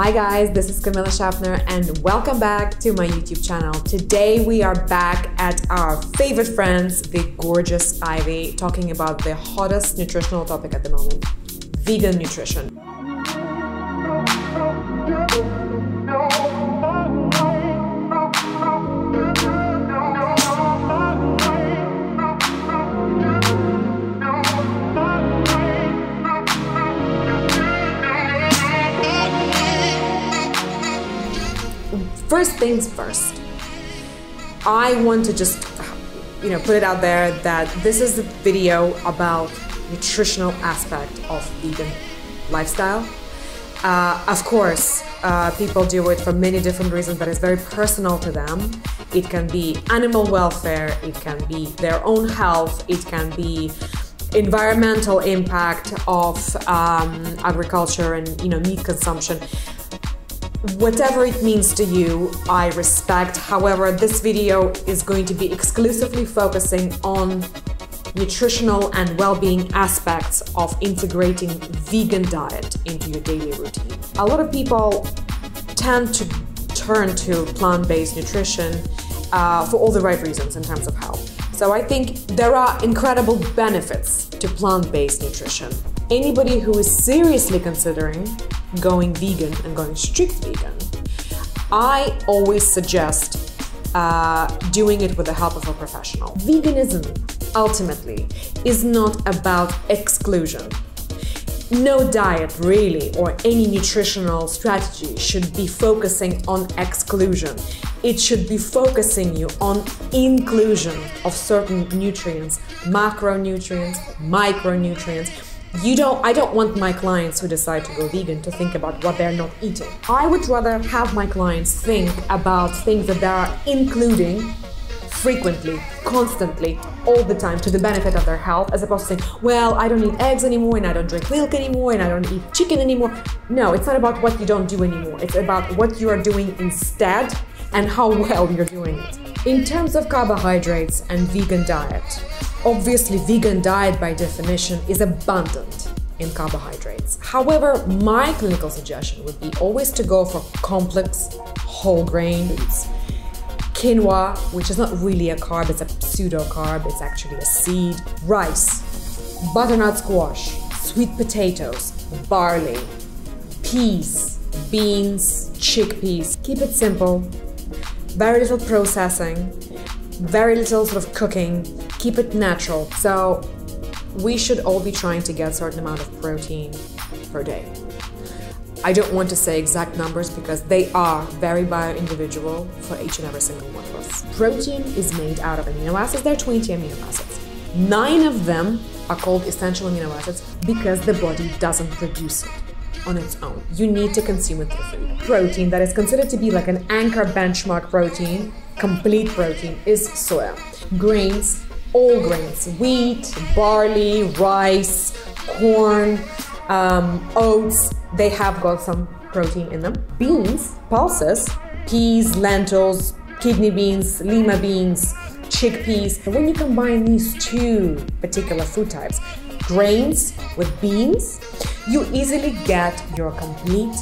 Hi guys, this is Kamilla Schaffner and welcome back to my YouTube channel. Today we are back at our favorite friends, the gorgeous Ivy, talking about the hottest nutritional topic at the moment, vegan nutrition. First things first, I want to just, put it out there that this is a video about nutritional aspect of vegan lifestyle. Of course, people do it for many different reasons that is very personal to them. It can be animal welfare, it can be their own health, it can be environmental impact of agriculture and meat consumption. Whatever it means to you, I respect. However, this video is going to be exclusively focusing on nutritional and well-being aspects of integrating vegan diet into your daily routine. A lot of people tend to turn to plant-based nutrition for all the right reasons in terms of health. So I think there are incredible benefits to plant-based nutrition. Anybody who is seriously considering going vegan and going strict vegan, I always suggest doing it with the help of a professional. Veganism ultimately is not about exclusion. No diet really, or any nutritional strategy should be focusing on exclusion. It should be focusing you on inclusion of certain nutrients, macronutrients, micronutrients. I don't want my clients who decide to go vegan to think about what they're not eating. I would rather have my clients think about things that they are including frequently, constantly, all the time to the benefit of their health, as opposed to saying, well, I don't eat eggs anymore and I don't drink milk anymore and I don't eat chicken anymore. No, it's not about what you don't do anymore. It's about what you are doing instead and how well you're doing it. In terms of carbohydrates and vegan diet, obviously, vegan diet by definition is abundant in carbohydrates. However, my clinical suggestion would be always to go for complex whole grain foods. Quinoa, which is not really a carb, it's a pseudo-carb, it's actually a seed. Rice, butternut squash, sweet potatoes, barley, peas, beans, chickpeas. Keep it simple, very little processing, very little sort of cooking, keep it natural. So we should all be trying to get a certain amount of protein per day. I don't want to say exact numbers because they are very bio-individual for each and every single one of us. Protein is made out of amino acids. There are 20 amino acids. 9 of them are called essential amino acids because the body doesn't produce it on its own. You need to consume it through food. Protein that is considered to be like an anchor benchmark protein, complete protein, is soya. Grains, all grains, wheat, barley, rice, corn, oats, they have got some protein in them. Beans, pulses, peas, lentils, kidney beans, lima beans, chickpeas. When you combine these two particular food types, grains with beans, you easily get your complete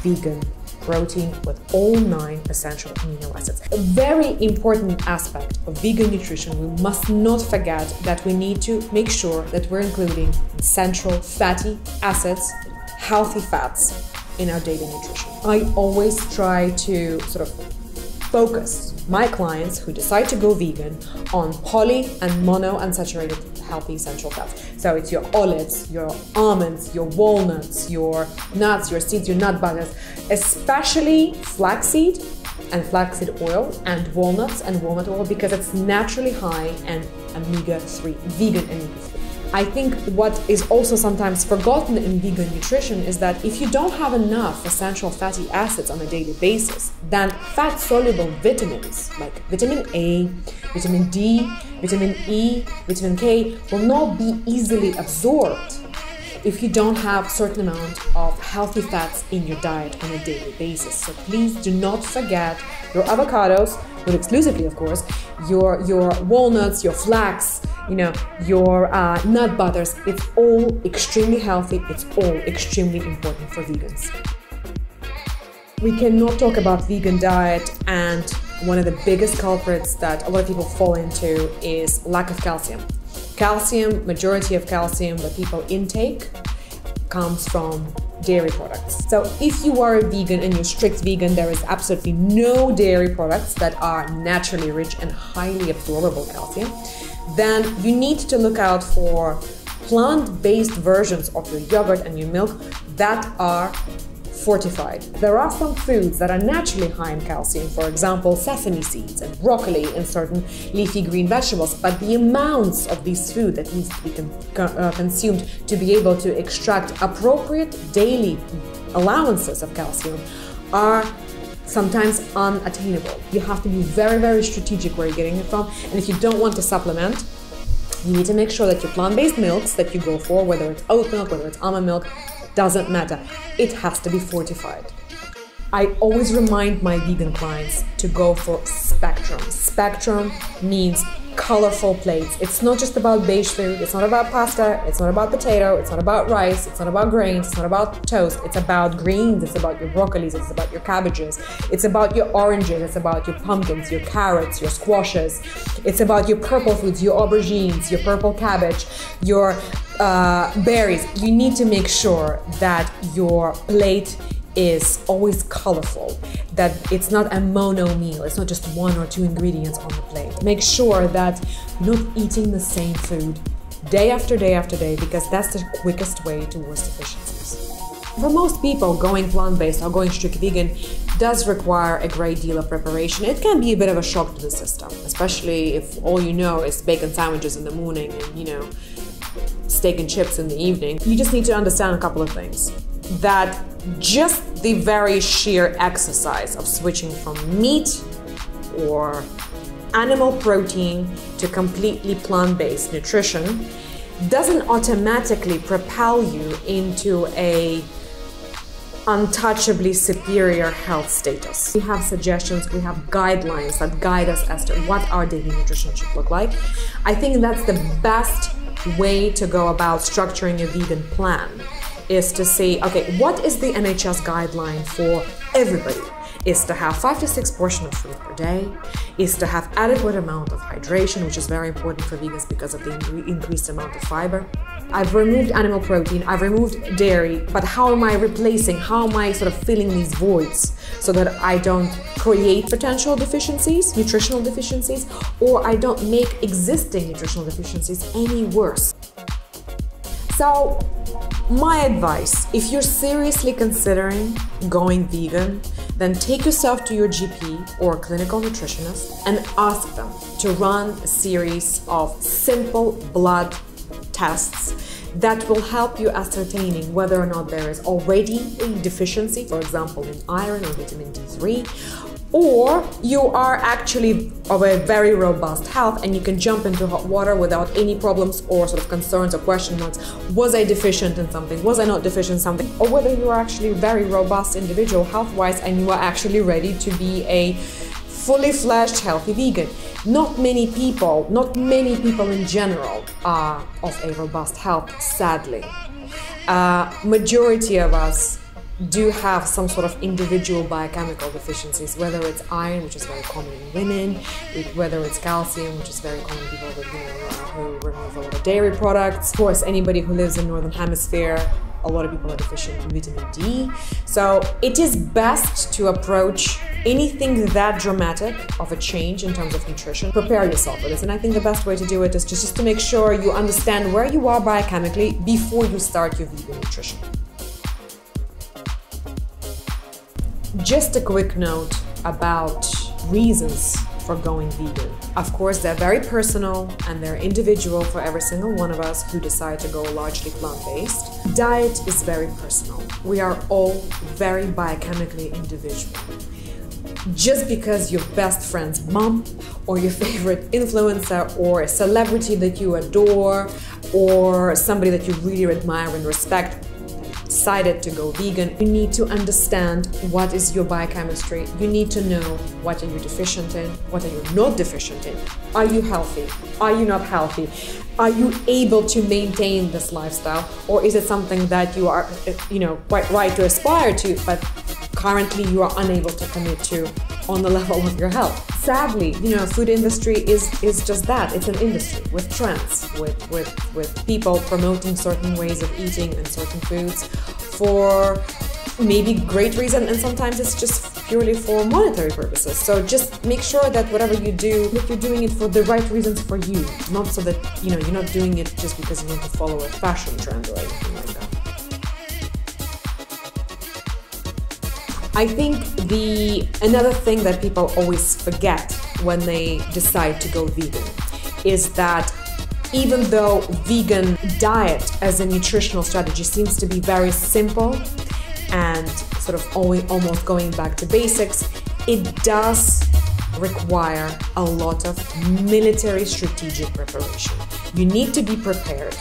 vegan protein with all 9 essential amino acids. A very important aspect of vegan nutrition, we must not forget that we need to make sure that we're including essential fatty acids, healthy fats in our daily nutrition. I always try to sort of focus my clients who decide to go vegan on poly and mono unsaturated healthy essential fats. So it's your olives, your almonds, your walnuts, your nuts, your seeds, your nut butters, especially flaxseed and flaxseed oil and walnuts and walnut oil because it's naturally high in omega-3, vegan omega-3. I think what is also sometimes forgotten in vegan nutrition is that if you don't have enough essential fatty acids on a daily basis, then fat-soluble vitamins like vitamin A, vitamin D, vitamin E, vitamin K will not be easily absorbed if you don't have a certain amount of healthy fats in your diet on a daily basis. So please do not forget your avocados, not exclusively of course, your walnuts, your flax, your nut butters. It's all extremely healthy. It's all extremely important for vegans. We cannot talk about vegan diet, and one of the biggest culprits that a lot of people fall into is lack of calcium. Majority of calcium that people intake comes from dairy products. So if you are a vegan and you're strict vegan, there is absolutely no dairy products that are naturally rich and highly absorbable calcium, then you need to look out for plant-based versions of your yogurt and your milk that are fortified. There are some foods that are naturally high in calcium, for example, sesame seeds and broccoli and certain leafy green vegetables, but the amounts of these food that needs to be consumed to be able to extract appropriate daily allowances of calcium are sometimes unattainable. You have to be very, very strategic where you're getting it from, and if you don't want to supplement, you need to make sure that your plant-based milks that you go for, whether it's oat milk, whether it's almond milk, doesn't matter. It has to be fortified. I always remind my vegan clients to go for spectrum. Spectrum means colorful plates. It's not just about beige food, it's not about pasta, it's not about potato, it's not about rice, it's not about grains, it's not about toast, it's about greens, it's about your broccolis, it's about your cabbages, it's about your oranges, it's about your pumpkins, your carrots, your squashes, it's about your purple foods, your aubergines, your purple cabbage, your berries. You need to make sure that your plate is always colorful, that it's not a mono meal, it's not just one or two ingredients on the plate. Make sure that you're not eating the same food day after day after day, because that's the quickest way towards deficiencies. For most people, going plant-based or going strict vegan does require a great deal of preparation. It can be a bit of a shock to the system, especially if all you know is bacon sandwiches in the morning and, steak and chips in the evening. You just need to understand a couple of things. That just the very sheer exercise of switching from meat or animal protein to completely plant-based nutrition doesn't automatically propel you into a untouchably superior health status. We have suggestions, we have guidelines that guide us as to what our daily nutrition should look like. I think that's the best way to go about structuring a vegan plan, is to say, okay, what is the NHS guideline for everybody? Is to have 5 to 6 portions of food per day, is to have adequate amount of hydration, which is very important for vegans because of the increased amount of fiber. I've removed animal protein, I've removed dairy, but how am I replacing, how am I sort of filling these voids so that I don't create potential deficiencies, nutritional deficiencies, or I don't make existing nutritional deficiencies any worse? So, my advice, if you're seriously considering going vegan, then take yourself to your GP or clinical nutritionist and ask them to run a series of simple blood tests that will help you ascertaining whether or not there is already a deficiency, for example, in iron or vitamin D3, or you are actually of a very robust health and you can jump into hot water without any problems or sort of concerns or question marks. Was I deficient in something? Was I not deficient in something? Or whether you are actually a very robust individual health-wise and you are actually ready to be a fully fledged healthy vegan. Not many people in general are of a robust health, sadly. Majority of us do have some sort of individual biochemical deficiencies, whether it's iron, which is very common in women, whether it's calcium, which is very common in people that, who remove a lot of dairy products. Of course, anybody who lives in Northern Hemisphere, a lot of people are deficient in vitamin D. So it is best to approach anything that dramatic of a change in terms of nutrition. Prepare yourself for this. And I think the best way to do it is just to make sure you understand where you are biochemically before you start your vegan nutrition. Just a quick note about reasons for going vegan. Of course, they're very personal and they're individual for every single one of us who decide to go largely plant-based. Diet is very personal. We are all very biochemically individual. Just because your best friend's mom or your favorite influencer or a celebrity that you adore or somebody that you really admire and respect decided to go vegan, you need to understand what is your biochemistry. You need to know what are you deficient in, what are you not deficient in. Are you healthy? Are you not healthy? Are you able to maintain this lifestyle? Or is it something that you are, quite right to aspire to, but currently you are unable to commit to on the level of your health. Sadly, food industry is just that. It's an industry with trends, with people promoting certain ways of eating and certain foods for maybe great reason, and sometimes it's just purely for monetary purposes. So just make sure that whatever you do, that you're doing it for the right reasons for you, not so that you're not doing it just because you want to follow a fashion trend or anything like that. I think another thing that people always forget when they decide to go vegan is that even though vegan diet as a nutritional strategy seems to be very simple and sort of almost going back to basics, it does require a lot of military strategic preparation. You need to be prepared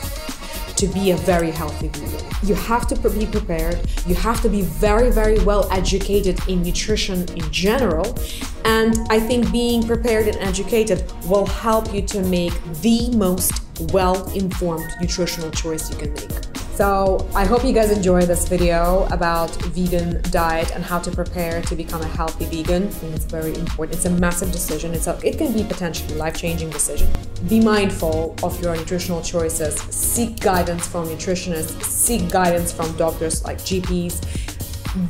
to be a very healthy vegan. You have to be prepared, you have to be very, very well educated in nutrition in general, and I think being prepared and educated will help you to make the most well-informed nutritional choice you can make. So I hope you guys enjoy this video about vegan diet and how to prepare to become a healthy vegan. I think it's very important. It's a massive decision. It can be potentially life-changing decision. Be mindful of your nutritional choices. Seek guidance from nutritionists. Seek guidance from doctors like GPs.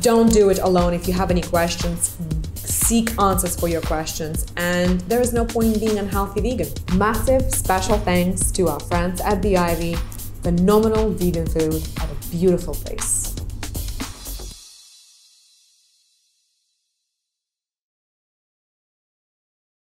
Don't do it alone. If you have any questions, seek answers for your questions. And there is no point in being an unhealthy vegan. Massive special thanks to our friends at The Ivy. Phenomenal vegan food at a beautiful place.